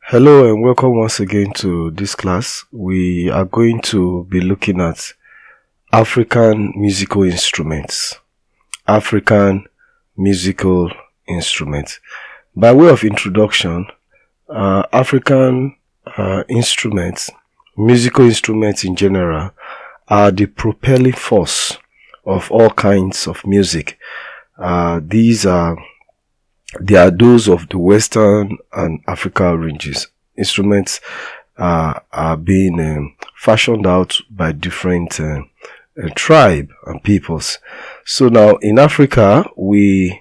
Hello and welcome once again to this class. We are going to be looking at African musical instruments. African musical instruments. By way of introduction, African instruments, musical instruments in general, are the propelling force of all kinds of music. They are those of the Western and African ranges. Instruments are being fashioned out by different tribe and peoples. So now in Africa, we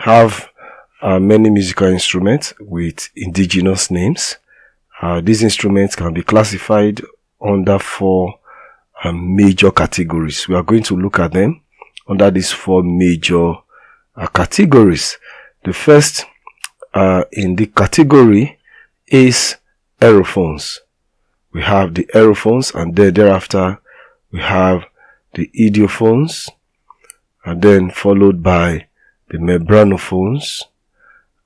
have many musical instruments with indigenous names. These instruments can be classified under four major categories. We are going to look at them under these four major categories. The first in the category is aerophones. We have the aerophones, and then thereafter we have the idiophones, and then followed by the membranophones,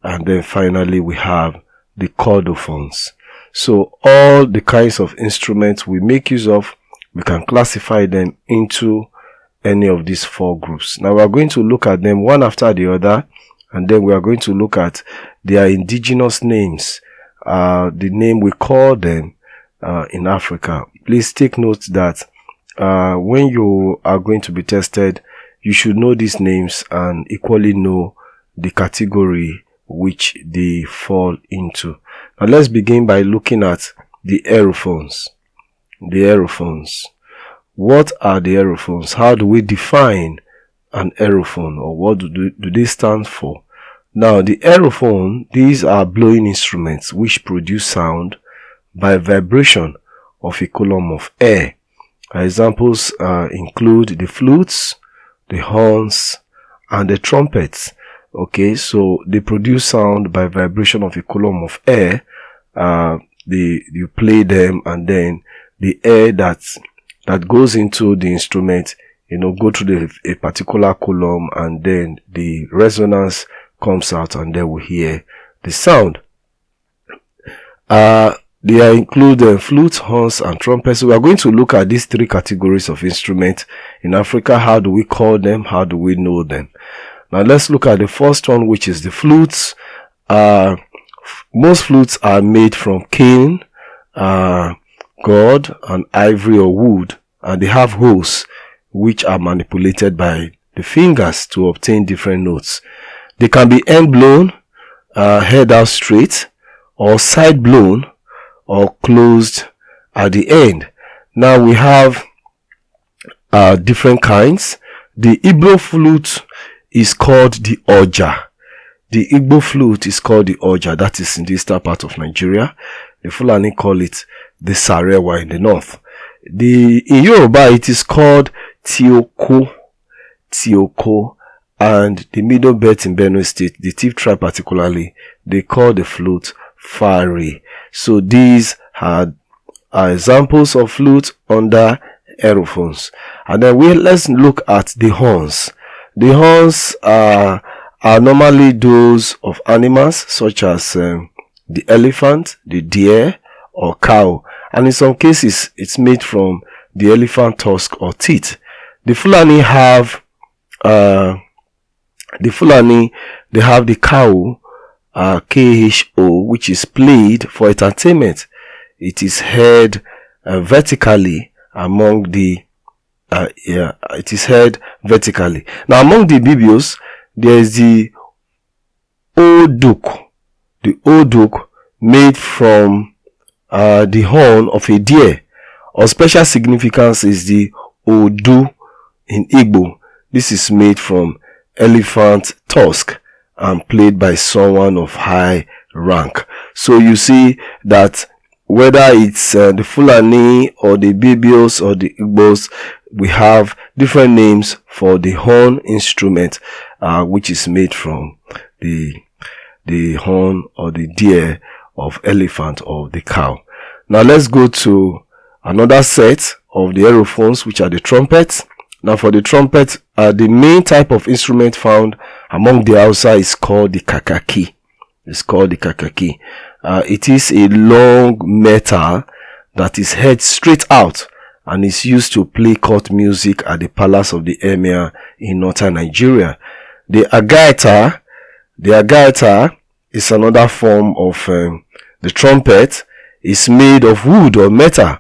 and then finally we have the chordophones. So all the kinds of instruments we make use of, we can classify them into any of these four groups. Now we are going to look at them one after the other, and then we are going to look at their indigenous names, the name we call them in Africa. Please take note that when you are going to be tested, you should know these names and equally know the category which they fall into. Now let's begin by looking at the aerophones. The aerophones. What are the aerophones? How do we define an aerophone, or what do they stand for? Now, the aerophone, these are blowing instruments which produce sound by vibration of a column of air. Examples include the flutes, the horns, and the trumpets. Okay, so they produce sound by vibration of a column of air. You play them, and then the air that goes into the instrument, go through a particular column, and then the resonance comes out, and then we hear the sound. They include flutes, horns, and trumpets. So we are going to look at these three categories of instruments in Africa. How do we call them? How do we know them? Now let's look at the first one, which is the flutes. Most flutes are made from cane, gourd, and ivory or wood, and they have holes which are manipulated by the fingers to obtain different notes. They can be end blown, head out straight, or side blown, or closed at the end. Now we have different kinds. The Igbo flute is called the Oja. The Igbo flute is called the Oja. That is in the eastern part of Nigeria. The Fulani call it the Sarewa in the north. In Yoruba, it is called Tioko, and the Middle Belt in Benue State, the Tiv tribe particularly, they call the flute Fari. So these are examples of flute under aerophones. And then let's look at the horns. The horns are normally those of animals such as the elephant, the deer, or cow. And in some cases, it's made from the elephant tusk or teeth. The Fulani have they have the cow, KHO, which is played for entertainment. It is heard vertically among the it is heard vertically. Now among the Bibios, there is the Oduk. The Oduk made from the horn of a deer. Of special significance is the Odu in Igbo. This is made from elephant tusk and played by someone of high rank. So you see that whether it's the Fulani or the Bibios or the Igbos, we have different names for the horn instrument, which is made from the horn or the deer of elephant or the cow. Now let's go to another set of the aerophones, which are the trumpets. Now for the trumpet, the main type of instrument found among the Hausa is called the kakaki. It's called the kakaki. It is a long metal that is held straight out and is used to play court music at the palace of the emir in northern Nigeria. The agaita is another form of the trumpet. Is made of wood or metal,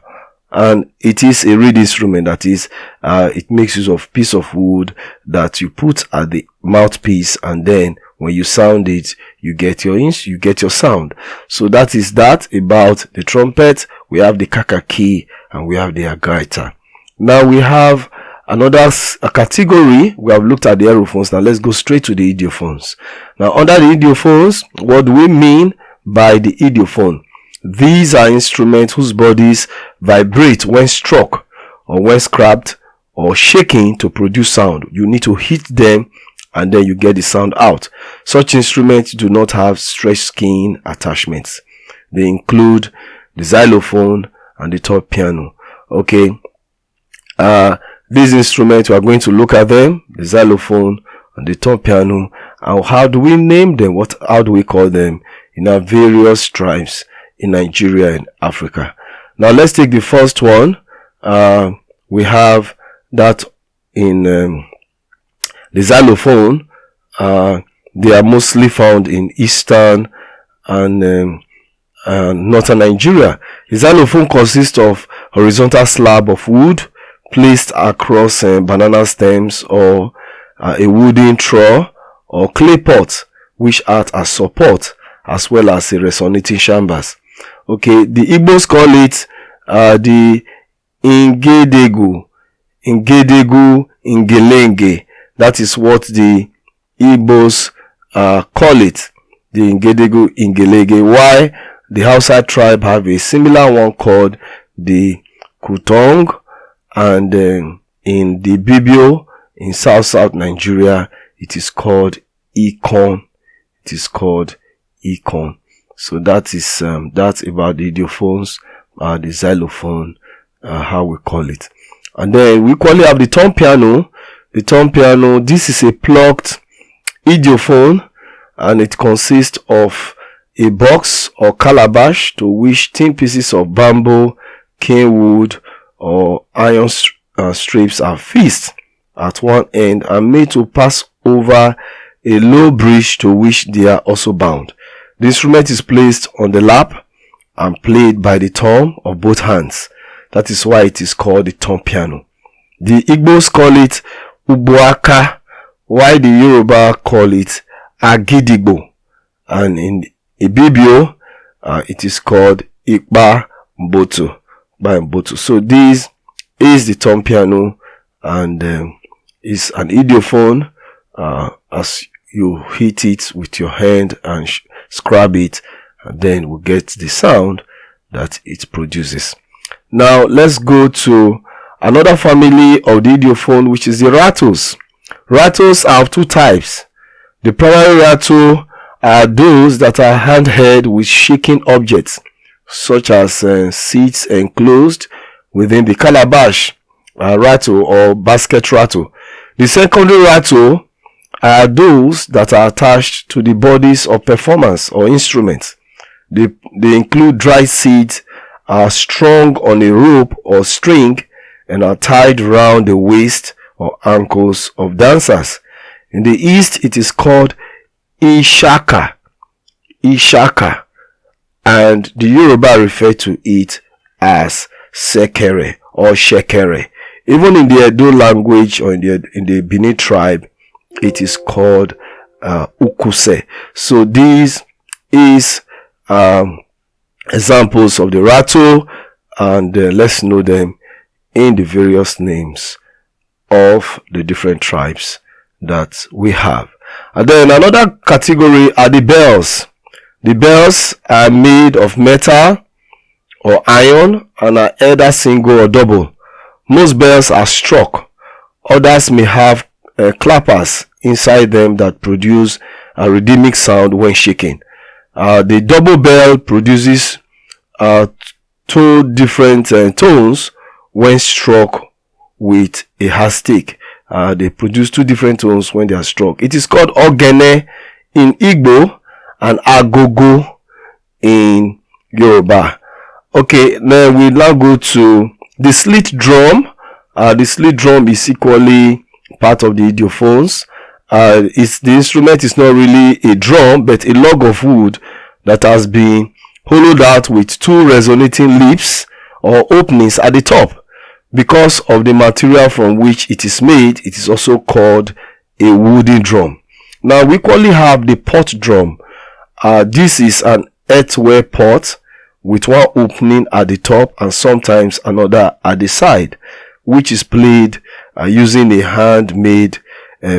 and it is a reed instrument. That is, it makes use of piece of wood that you put at the mouthpiece, and then when you sound it, you get your sound. So that is that about the trumpet. We have the kakaki and we have the agaita. Now we have another category. We have looked at the aerophones. Now let's go straight to the idiophones. Now under the idiophones, what do we mean by the idiophone? These are instruments whose bodies vibrate when struck or when scratched or shaking to produce sound. You need to hit them and then you get the sound out. Such instruments do not have stretched skin attachments. They include the xylophone and the top piano. Okay. These instruments, we are going to look at them, the xylophone and the top piano. And how do we name them? How do we call them in our various tribes in Nigeria and Africa? Now let's take the first one. We have that in the xylophone. They are mostly found in eastern and northern Nigeria. The xylophone consists of horizontal slab of wood placed across banana stems or a wooden trough or clay pot, which act as support as well as a resonating chambers. Okay, the Igbos call it the ingedegu, ingelenge. That is what the Igbos call it, the ingedegu, ingelenge. Why the Hausa tribe have a similar one called the kutong, and in the Bibio in South Nigeria it is called ikon. It is called ikon. So that is that's about the idiophones, the xylophone, how we call it. And then we equally have the tom piano. The tom piano, this is a plucked idiophone, and it consists of a box or calabash to which thin pieces of bamboo, cane wood, or iron strips are fixed at one end and made to pass over a low bridge to which they are also bound. The instrument is placed on the lap and played by the thumb of both hands. That is why it is called the tom piano. The Igbos call it ubuaka, while the Yoruba call it agidigbo, and in Ibibio it is called ikpa mboto. So this is the tom piano, and is an idiophone. As you hit it with your hand and scrub it, and then we get the sound that it produces. Now let's go to another family of the idiophone, which is the rattles. Rattles are of two types. The primary rattle are those that are handheld with shaking objects, such as seeds enclosed within the calabash rattle or basket rattle. The secondary rattle are those that are attached to the bodies of performers or instruments. They include dry seeds, are strung on a rope or string, and are tied around the waist or ankles of dancers. In the East, it is called Ishaka, and the Yoruba refer to it as sekere or shekere. Even in the Edo language or in the Benin tribe, it is called ukuse. So these is examples of the rattle, and let's know them in the various names of the different tribes that we have. And then another category are the bells. The bells are made of metal or iron and are either single or double. Most bells are struck. Others may have clappers inside them that produce a rhythmic sound when shaking. The double bell produces two different tones when struck with a hard stick. They produce two different tones when they are struck. It is called ogene in Igbo and agogo in Yoruba. Okay, then we now go to the slit drum. The slit drum is equally part of the idiophones. The instrument is not really a drum, but a log of wood that has been hollowed out with two resonating lips or openings at the top. Because of the material from which it is made, it is also called a wooden drum. Now we equally have the pot drum. This is an earthenware pot with one opening at the top and sometimes another at the side, which is played using a handmade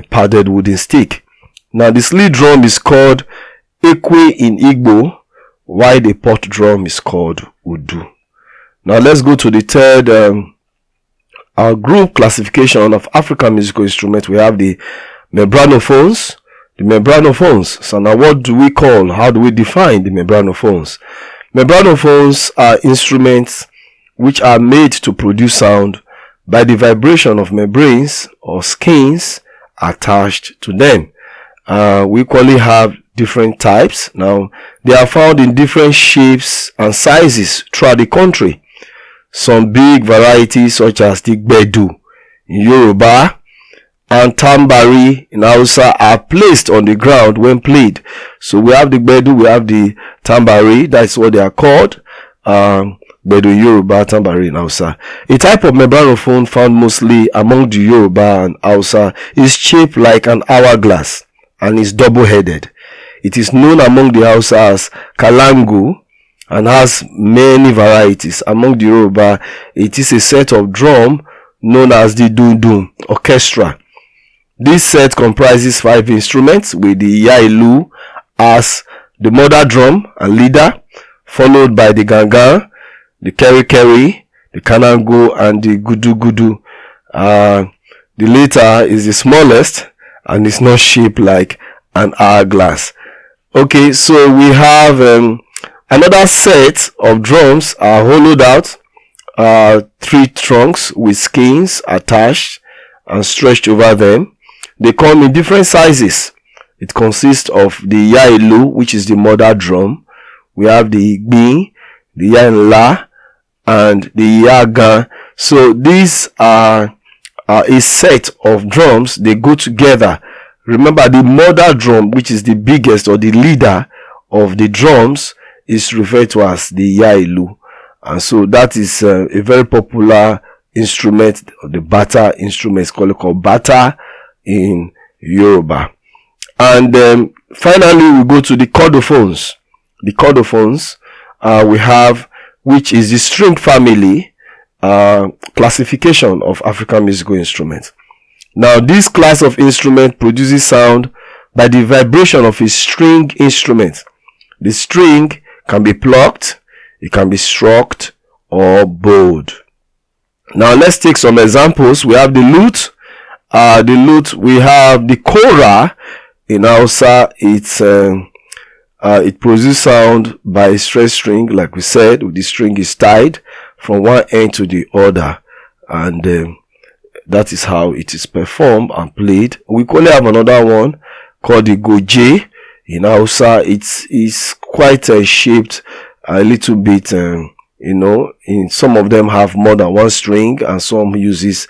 padded wooden stick. Now the slit drum is called ekwe in Igbo, while the pot drum is called udu. Now let's go to the third group classification of African musical instruments. We have the membranophones. The membranophones. So now what do we call, how do we define the membranophones? Membranophones are instruments which are made to produce sound by the vibration of membranes or skins attached to them. We equally have different types. Now they are found in different shapes and sizes throughout the country. Some big varieties such as the gbedu in Yoruba and tambari in Hausa are placed on the ground when played. So we have the gbedu, we have the tambari, that's what they are called. Gbedu in Yoruba, tambari in Hausa. A type of membranophone found mostly among the Yoruba and Hausa is shaped like an hourglass and is double-headed. It is known among the Hausa as kalangu and has many varieties. Among the Yoruba, it is a set of drum known as the dundun orchestra. This set comprises 5 instruments, with the yailu as the mother drum and leader, followed by the gangan, the keri, the kanango, and the gudu. The latter is the smallest and is not shaped like an hourglass. Okay, so we have another set of drums are hollowed out, 3 trunks with skins attached and stretched over them. They come in different sizes. It consists of the yailu, which is the mother drum. We have the igbi, the yanla, and the yagan. So these are a set of drums. They go together. Remember, the mother drum, which is the biggest or the leader of the drums, is referred to as the yailu. And so that is a very popular instrument, the bata instrument, called bata in Yoruba. And finally we go to the chordophones. The chordophones we have, which is the string family classification of African musical instruments. Now this class of instrument produces sound by the vibration of a string instrument. The string can be plucked, it can be struck or bowed. Now let's take some examples. We have the lute. We have the kora in Hausa. It produces sound by a stress string, like we said. The string is tied from one end to the other, and that is how it is performed and played. We only have another one called the goje in Hausa. It's quite shaped a little bit, in some of them have more than one string, and some uses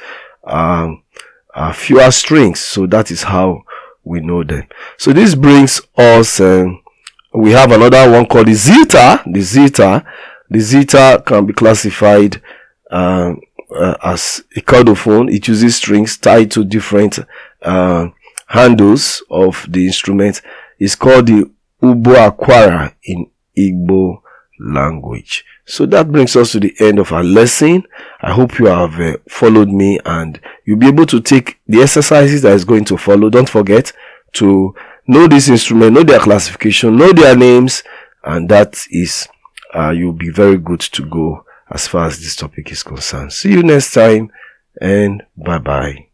fewer strings. So that is how we know them. So this brings us, we have another one called the zither. The zither can be classified as a chordophone. It uses strings tied to different handles of the instrument. It's called the ubo akwara in Igbo language. So that brings us to the end of our lesson. I hope you have followed me, and you'll be able to take the exercises that is going to follow. Don't forget to know this instrument, know their classification, know their names, and that is you'll be very good to go as far as this topic is concerned. See you next time, and bye bye.